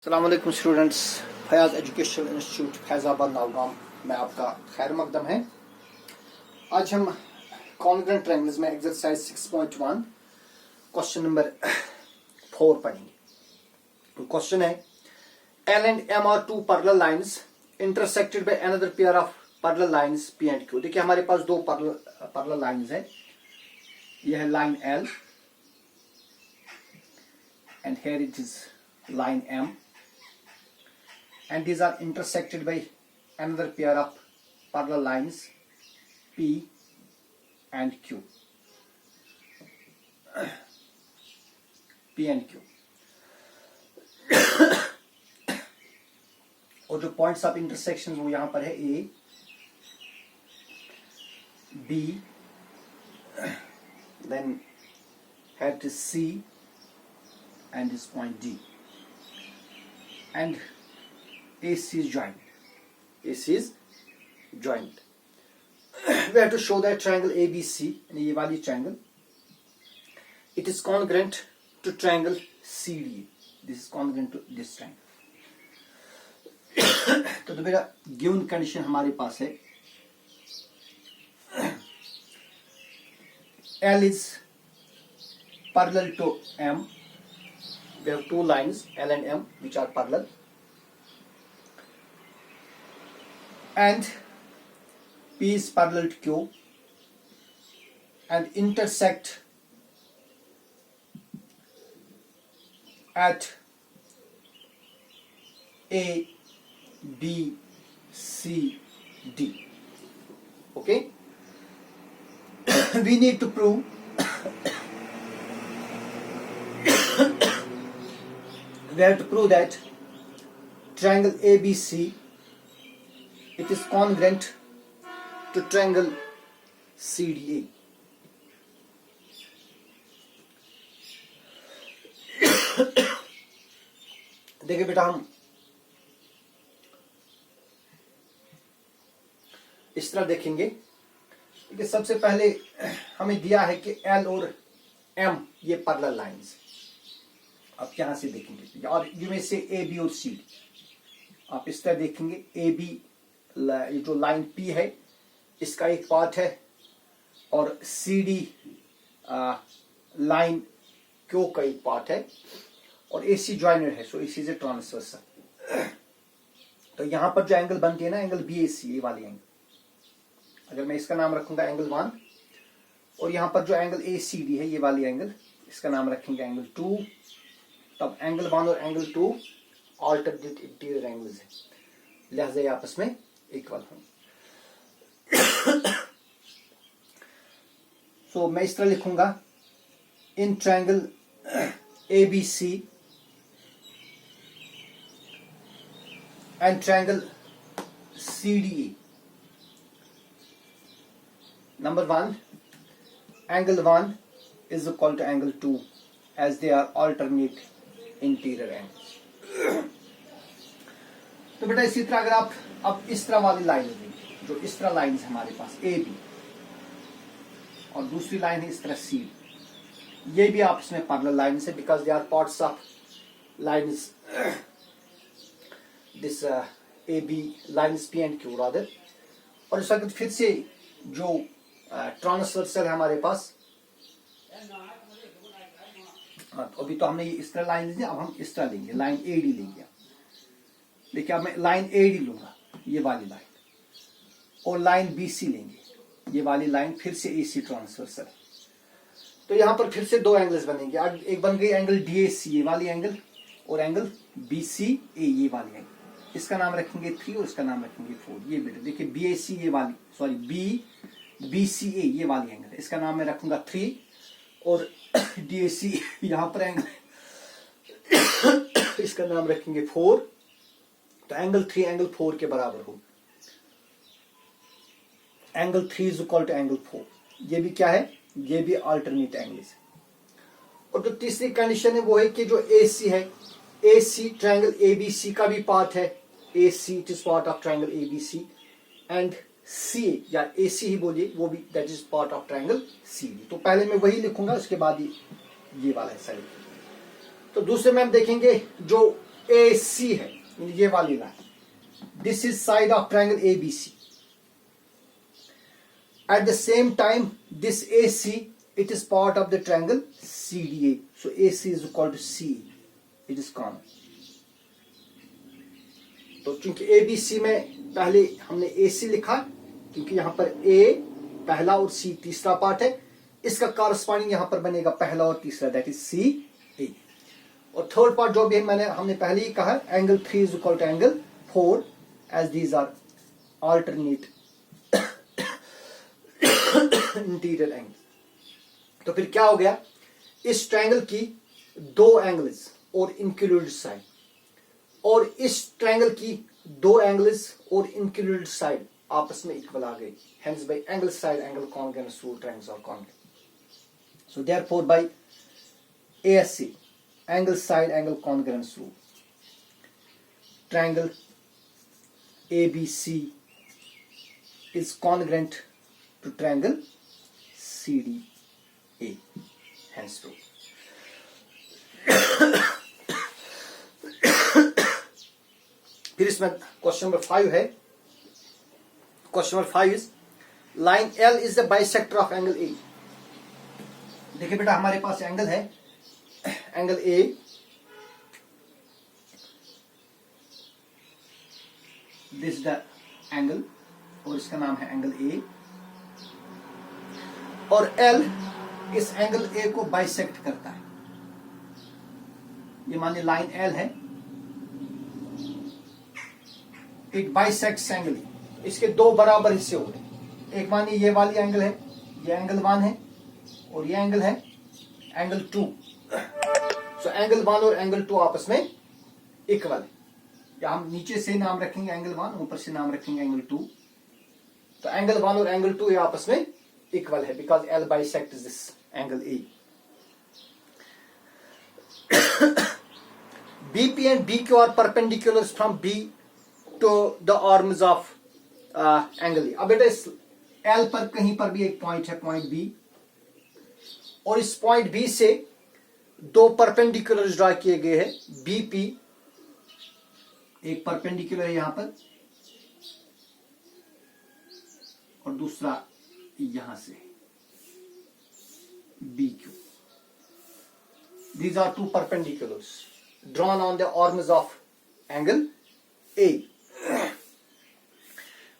अस्सलाम वालेकुम students, Fayaz educational institute Faizabad Nowgam में आपका खैर मकदम है। आज हम कॉन्ग्रुएंट ट्रायंगल्स में एक्सरसाइज 6.1 क्वेश्चन नंबर 4 पढ़ेंगे। क्वेश्चन है L and M are two parallel lines intersected by another pair of parallel lines P and Q। देखिए हमारे पास दो parallel lines है, यह है line L and here it is line M and these are intersected by another pair of parallel lines P and Q. P and Q. और जो points of intersection वो यहां पर है A, B, then here it is C and this point D. And AC is joined. AC is joined. We have to show that triangle ABC, and ये वाली triangle, it is congruent to triangle CDE. This is congruent to this triangle. तो बेटा given condition हमारे पास है L is parallel to M. We have two lines L and M which are parallel, and P is parallel to Q and intersect at A, B, C, D. Okay? We need to prove we have to prove that triangle ABC, it is congruent to triangle CDA. देखिए बेटा हम इस तरह देखेंगे कि सबसे पहले हमें दिया है कि L और M ये पैरेलल लाइंस। आप यहां से देखेंगे और इनमें से A, B और C आप इस तरह देखेंगे। A, B ये जो लाइन P है इसका एक पार्ट है और CD लाइन Q का एक पार्ट है और AC ज्वाइनर है, सो AC इज ट्रांसवर्सल। तो यहां पर जो एंगल बनती है ना, एंगल BAC, ये वाली एंगल, अगर मैं इसका नाम रखूंगा एंगल 1 और यहां पर जो एंगल ACD है ये वाली एंगल, इसका नाम रखेंगे एंगल 2, तब एंगल 1 और एंगल 2 ऑल्टरनेट इंटीरियर एंगल्स है, लिहाजा ये आपस में इक्वल होंगे। सो मैं इस तरह लिखूंगा in triangle ABC and triangle CDE, number 1 angle 1 is equal to angle 2 as they are alternate interior angles। तो बेटा इसी तरह अगर आप अब इस तरह वाली लाइन लेंगे, जो इस तरह लाइन है हमारे पास AB और दूसरी लाइन है इस तरह C, ये भी आपस में पैरेलल लाइन्स है because they are parts of lines this AB lines P and Q rather. और इस वक्त फिर से जो ट्रांसवर्सल है हमारे पास, अभी तो हमने ये इस तरह लाइन ली, अब हम इस तरह लेंगे, लाइन AD लेंगे। देखिए अब मैं लाइन AD लूंगा, ये वाली लाइन, और लाइन BC लेंगे, ये वाली लाइन फिर से AC ट्रांसवर्सल। तो यहां पर फिर से दो एंगल्स बनेंगे। एक बन गई एंगल DAC, ये वाली एंगल, और एंगल BCA, ये वाली एंगल, इसका नाम रखेंगे 3 और इसका नाम रखेंगे 4। ये बेटा देखिए BAC ये वाली, सॉरी BCA ये वाली एंगल, इसका नाम मैं रखूंगा 3 और DAC यहां पर एंगल इसका नाम रखेंगे 4। तो एंगल 3 एंगल 4 के बराबर होगा। Angle 3 is equal to angle 4। ये भी क्या है, ये भी अल्टरनेट एंगल्स है। और जो तीसरी कंडीशन है वो है कि जो AC है, AC ट्रायंगल ABC का भी पार्ट है। AC it is part of triangle ABC and C या ए सी ही बोलिए, वो भी that is part of triangle C D. तो पहले मैं वही लिखूंगा, उसके बाद ये वाला हिस्सा लिखूंगा। तो दूसरे में हम देखेंगे जो ए सी है, ये वाली line, this is side of triangle A B C. At the same time, this AC, it is part of the triangle CDA. So AC is equal to C. It is common. तो चूंकि ABC में पहले हमने AC लिखा, क्योंकि यहाँ पर A पहला और C तीसरा पार्ट है, इसका कॉरस्पॉन्डिंग यहाँ पर बनेगा पहला और तीसरा, दैट इज CA. और थर्ड पार्ट जो भी हमने पहले ही कहा, angle 3 is equal to angle 4 as these are alternate interior angle. तो फिर क्या हो गया, इस ट्रायंगल की दो एंगल्स और इंक्लूडेड साइड, और इस ट्रायंगल की दो एंगल्स और इंक्लूडेड साइड आपस में इक्वल आ गई. Hence by angle side angle congruence rule triangles are congruent. So therefore by ASC, angle side angle congruence rule, triangle ABC is congruent to triangle CDA. Hence proof. फिर इसमें question number 5 है. Question number 5 is line L is the bisector of angle A. देखिए बेटा, हमारे पास angle है, angle A, this the angle, और इसका नाम है एंगल A, और L इस एंगल A को बाइसेक्ट करता है. ये मानिए लाइन L है, इट बाइसेक्ट्स एंगल A. इसके दो बराबर हिस्से हो गए. एक मानिए ये वाली एंगल है, ये एंगल 1 है, और ये एंगल है एंगल 2. सो एंगल 1 और एंगल 2 आपस में इक्वल है. या हम नीचे से नाम रखेंगे एंगल 1, ऊपर से नाम रखेंगे एंगल 2. तो एंगल 1 और एंगल 2 ये आपस में इक्वल है, because L bisects this angle A. BP and BQ are perpendiculars from B to the arms of angle A. अब बेटा इस L पर कहीं पर भी एक पॉइंट है, पॉइंट B, और इस पॉइंट B से दो परपेंडिकुलर ड्रा किए गए हैं. BP एक परपेंडिकुलर है यहां पर, और दूसरा यहां से BQ. These are two perpendiculars drawn on the arms of angle A.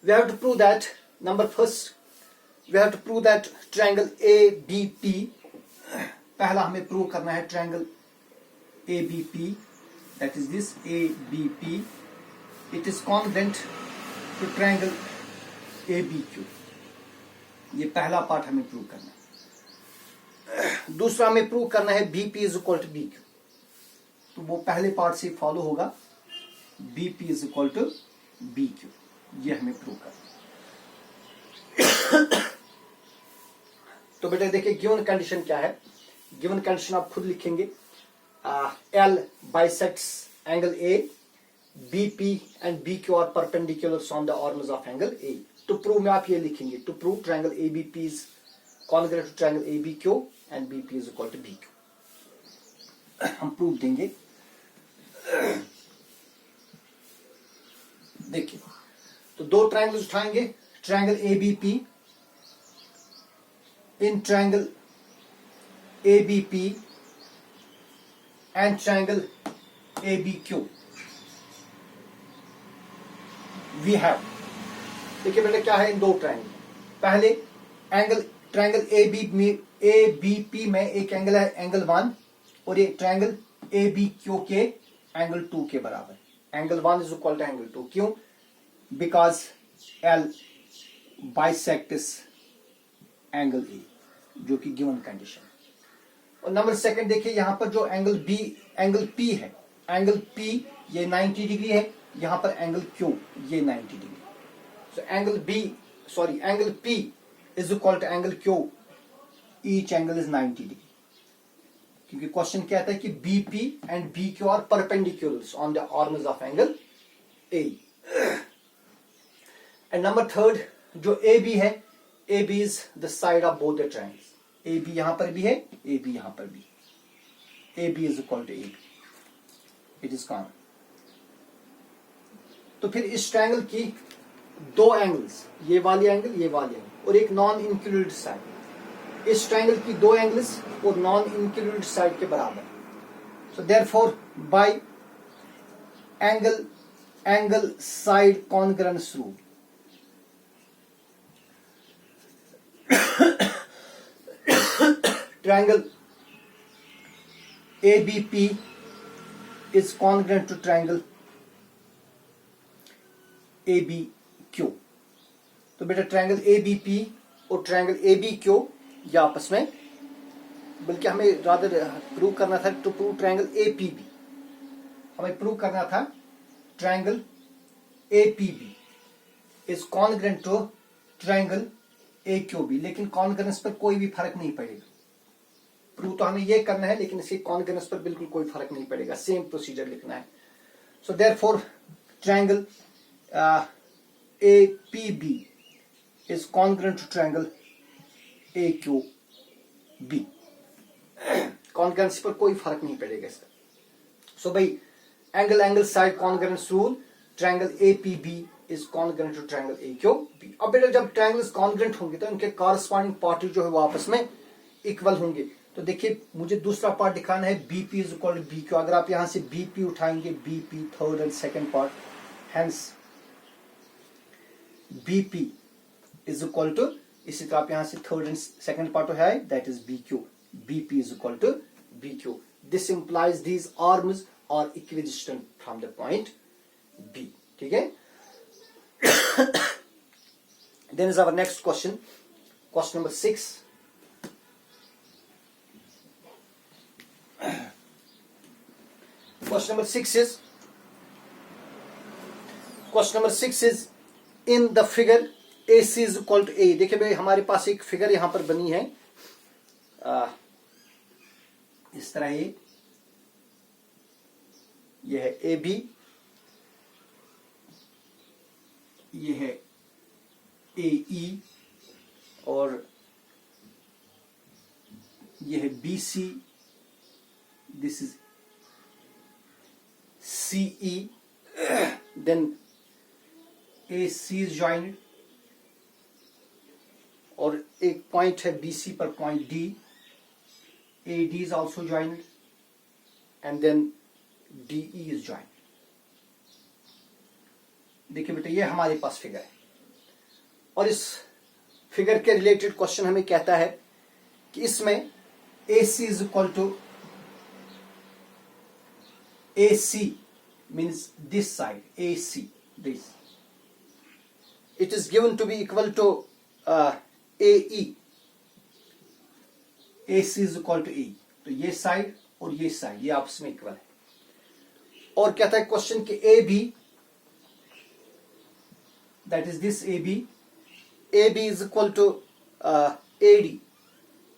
We have to prove that, first we have to prove that triangle ABP, पहला हमें प्रूव करना है triangle ABP, that is this ABP, it is congruent to triangle ABQ. ये पहला part हमें prove करना है. दूसरा हमें प्रूव करना है BP is equal to BQ. तो वो पहले पार्ट से फॉलो होगा, BP is equal to BQ. ये हमें प्रूव करना है. तो बेटा देखिए, गिवन कंडीशन क्या है. गिवन कंडीशन आप खुद लिखेंगे. L bisects angle A, BP and BQ are perpendiculars on the arms of angle A. To prove में आप ये लिखेंगे, to prove triangle ABP is congruent to triangle ABQ and BP is equal to BQ. हम prove देंगे. देखिए, तो दो triangles उठाएंगे, triangle ABP in triangle ABP and triangle ABQ. We have, देखिए बेटा क्या है इन दो ट्रायंगल. पहले एंगल ट्रायंगल ABP में एक एंगल है एंगल 1, और ये ट्रायंगल ABQ के एंगल 2 के बराबर. Angle 1 is equal to angle 2. क्यों? Because L bisects angle A, जो कि गिवन कंडीशन. और नंबर सेकंड देखिए, यहां पर जो एंगल P है, एंगल P ये 90 डिग्री है, यहां पर एंगल Q ये 90 degree. So angle P is equal to angle Q, each angle is 90 degree. क्योंकि क्वेश्चन कहता है कि BP and BQ are perpendiculars on the arms of angle A. And number third जो AB है, AB is the side of both the triangles. AB यहां पर भी है, AB यहां पर भी. AB is equal to AB. It is common. तो फिर इस ट्रायंगल की दो एंगल्स, ये वाली एंगल और एक नॉन इंक्लूडेड साइड, इस ट्रायंगल की दो एंगल्स और नॉन इंक्लूडेड साइड के बराबर। सो therefore bye angle side congruence rule, triangle ABP is congruent to triangle ABQ। तो बेटा ट्रायंगल ABP और ट्रायंगल ABQ ये आपस में, बल्कि हमें रादर प्रूव करना था टू प्रूव ट्रायंगल APB, हमें प्रूव करना था triangle APB is congruent to triangle AQB, लेकिन कॉन्ग्रुएंस पर कोई भी फर्क नहीं पड़ेगा। प्रूव तो हमें ये करना है, लेकिन इसके कॉन्ग्रुएंस पर बिल्कुल कोई फर्क नहीं पड़ेगा, सेम प्रोसीजर लिखना है। So therefore triangle APB is congruent to triangle AQB, congruence पर कोई फर्क नहीं पड़ेगा इसका। So by angle side congruence rule, triangle APB is congruent to triangle AQB। अब बेटा जब ट्रायंगल्स कॉन्ग्रुएंट होंगे तो इनके कॉरस्पॉन्डिंग पार्ट जो है वो आपस में इक्वल होंगे। तो देखिए मुझे दूसरा पार्ट दिखाना है, BP is equal to BQ। अगर आप यहां से BP उठाएंगे, BP third and second part, hence BP is equal to, इसी तरह आप यहां से थर्ड एंड सेकंड पार्ट है, that is BQ। BP is equal to BQ। This implies these arms are equidistant from the point B। ठीक है। Then is our next question, question number 6. Question number 6 is in the figure AC is equal to A। देखिए भाई हमारे पास एक figure यहां पर बनी है इस तरह, ये है AB, ये है AE और ये है BC, this is CE, then AC is joined और एक पॉइंट है BC पर point D, AD is also joined and then DE is joined। देखिए बेटा ये हमारे पास फिगर है और इस फिगर के रिलेटेड क्वेश्चन हमें कहता है कि इसमें AC is equal to AC means this side, AC, this, it is given to be equal to AE, AC is equal to AE। तो ये साइड और ये साइड ये आपस में इक्वल है। और कहता है क्वेश्चन कि AB, that is this AB is equal to AD,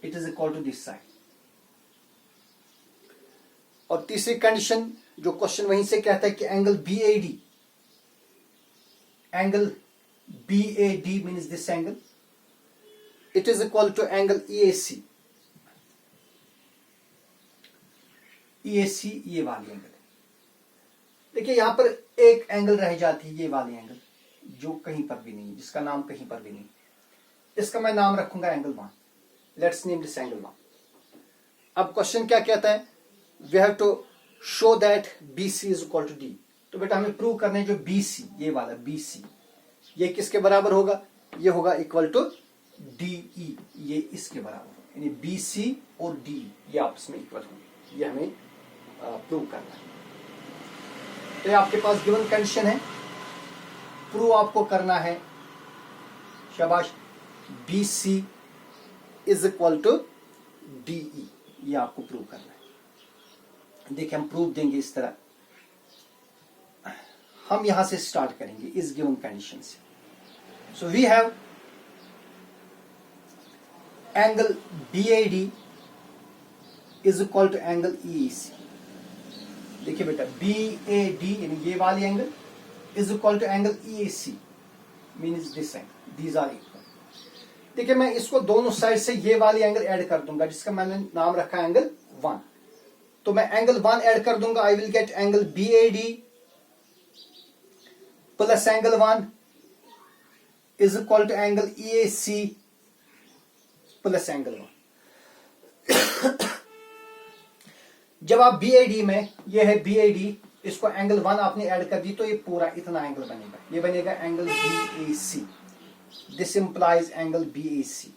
it is equal to this side। और तीसरी कंडीशन जो क्वेश्चन वहीं से कहता है कि angle BAD means this angle, it is equal to angle EAC ये वाली एंगल है। देखिए यहां पर एक एंगल रह जाती है, ये वाली एंगल जो कहीं पर भी नहीं, जिसका नाम कहीं पर भी नहीं, इसका मैं नाम रखूंगा angle 1। Let's name this angle 1। अब क्वेश्चन क्या कहता है, we have to show that BC is equal to D। तो बेटा हमें प्रूव करना है जो BC, ये वाला BC, ये किसके बराबर होगा, ये होगा इक्वल टू DE, ये इसके बराबर, यानी BC और DE ये आपस में इक्वल होंगे, ये हमें प्रूव करना है। तो ये आपके पास गिवन कंडीशन है, प्रूव आपको करना है, शाबाश, BC is equal to DE, ये आपको प्रूव करना है। देखिए हम प्रूव देंगे इस तरह, हम यहां से स्टार्ट करेंगे इस गिवन कंडीशन से। So we have angle BAD is equal to angle EAC। देखिए बेटा BAD यानी ये वाली angle is equal to angle EAC means this angle, these are equal. देखिए मैं इसको दोनों साइड से ये वाली एंगल ऐड कर दूंगा जिसका मैंने नाम रखा एंगल 1। तो मैं एंगल 1 ऐड कर दूंगा, I will get angle BAD plus angle 1 is equal to angle EAC plus angle 1। जब आप BAD में, ये है BAD, इसको एंगल 1 आपने ऐड कर दी तो ये पूरा इतना एंगल बनेगा, ये बनेगा angle BAC। This implies angle BAC।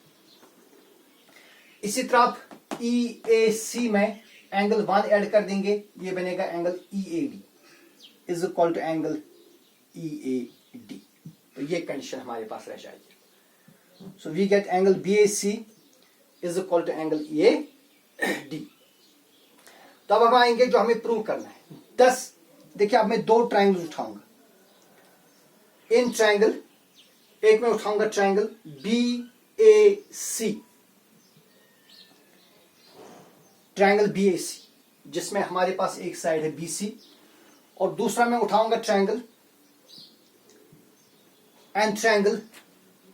इसी तरह आप EAC में एंगल 1 ऐड कर देंगे, ये बनेगा angle EAD is equal to angle EAD। तो ये कंडीशन हमारे पास रह जाएगी। So we get angle BAC is equal to angle EAD। तो अब हम आएंगे जो हमें प्रूव करना है। 10 देखिए, अब मैं 2 ट्राइंगल उठाऊंगा। इन ट्राइंगल, एक में उठाऊंगा ट्राइंगल BAC, ट्राइंगल BAC जिसमें हमारे पास एक साइड है BC, और दूसरा मैं उठाऊंगा ट्राइंगल एंड ट्राइंगल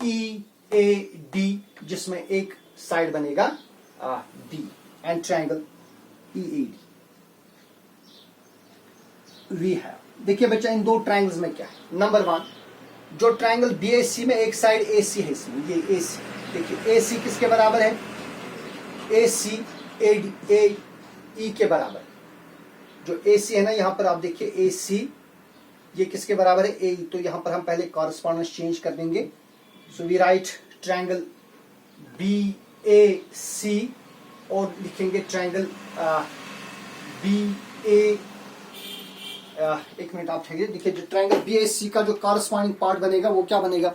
EAD जिसमें एक साइड बनेगा D and triangle EAD we have. देखिए बच्चा, इन 2 ट्राइंगल्स में क्या है। नंबर 1, जो ट्राइंगल BAC में एक साइड AC है, इसमें ये AC, देखिए AC किसके बराबर है, AC AE के बराबर। जो AC है ना, यहां पर आप देखिए AC, ये किसके बराबर है, AE। तो यहां पर हम पहले कॉरेस्पॉन्डेंस चेंज कर देंगे। So we write triangle BAC और लिखेंगे ट्राइंगल BA। एक मिनट आप ठहरिए। देखिए, जो ट्राइंगल BAC का जो कॉरेस्पॉन्डिंग पार्ट बनेगा वो क्या बनेगा,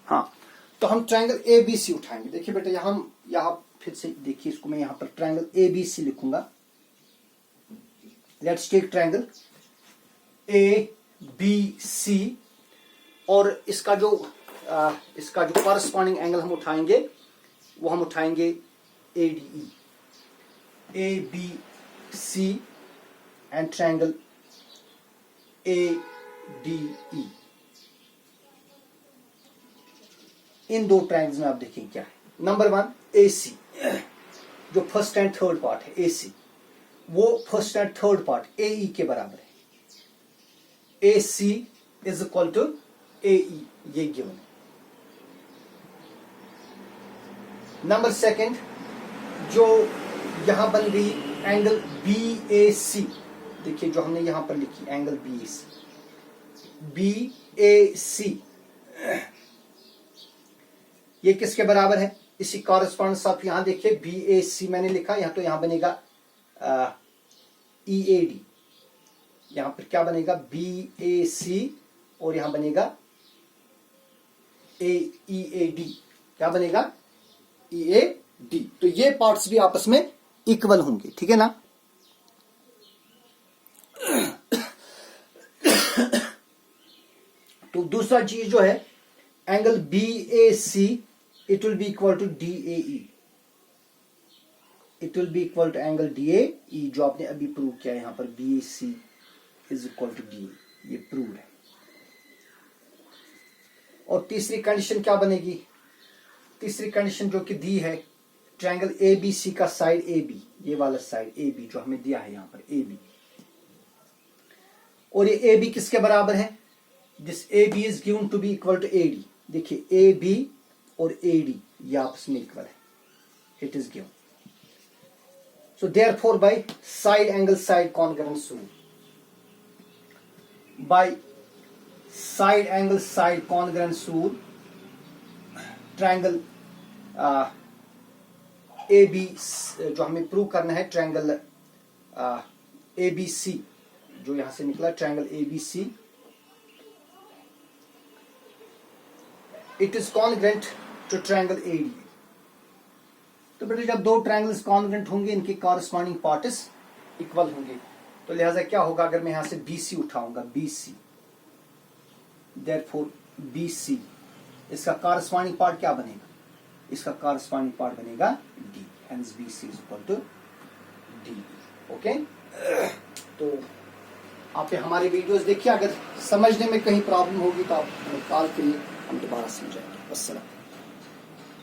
हाँ, तो हम ट्राइंगल ABC उठाएंगे। देखिए बेटा, यहां फिर से देखिए, इसको मैं यहां पर ट्राइंगल ABC लिखूंगा। लेट्स टेक ट्राइंगल ABC, और इसका जो कॉरेस्पॉन्डिंग एंगल हम उठाएंगे वो हम उठाएंगे ADE, ABC and triangle ADE। इन 2 ट्राइंगल्स में आप देखिए क्या है। नंबर 1 AC, जो फर्स्ट एंड थर्ड पार्ट है AC, वो first and third part AE के बराबर है। AC is equal to AE, ये गिवन है। नंबर 2, जो यहां बन गई एंगल BAC, देखिए जो हमने यहां पर लिखी एंगल BAC, ये किसके बराबर है, इसी कॉरेस्पॉन्डेंस आप यहां देखिए BAC मैंने लिखा, यहां तो यहां बनेगा EAD, यहां पर क्या बनेगा BAC, और यहां बनेगा EAD, क्या बनेगा EAD। तो ये पार्ट्स भी आपस में इक्वल होंगे, ठीक है ना। तो दूसरा चीज जो है angle BAC, it will be equal to DAE, it will be equal to angle DAE, जो आपने अभी प्रूव किया यहां पर BAC is equal to DAE, ये प्रूव है। और तीसरी कंडीशन क्या बनेगी, तीसरी कंडीशन जो कि दी है, ट्रायंगल ABC का साइड AB, ये वाला साइड AB जो हमें दिया है यहां पर AB, और ये AB किसके बराबर है, this AB is given to be equal to AD। देखिए AB और AD ये आपस में इक्वल है, it is given. So therefore by side angle side concurrence rule, by side angle side concurrence rule, triangle AB जो हमें prove करना है, ट्रायंगल ABC जो यहां से निकला, triangle ABC, it is congruent to triangle AD। तो बेटे जब दो ट्रायंगल्स कॉन्ग्रेंट होंगे, इनके कॉरेस्पॉन्डिंग पार्ट्स इक्वल होंगे, तो लिहाजा क्या होगा, अगर मैं यहां से BC उठाऊंगा, BC, देयरफॉर BC, इसका कॉरेस्पॉन्डिंग पार्ट क्या बनेगा, इसका कॉरेस्पॉन्डिंग पार्ट बनेगा D, hence BC is equal to D। Okay, तो आप हमारे वीडियोस देखिए, अगर समझने में कहीं प्रॉब्लम होगी तो आप हमें कॉल करिए, हम दोबारा समझाएंगे। अस्सलाम।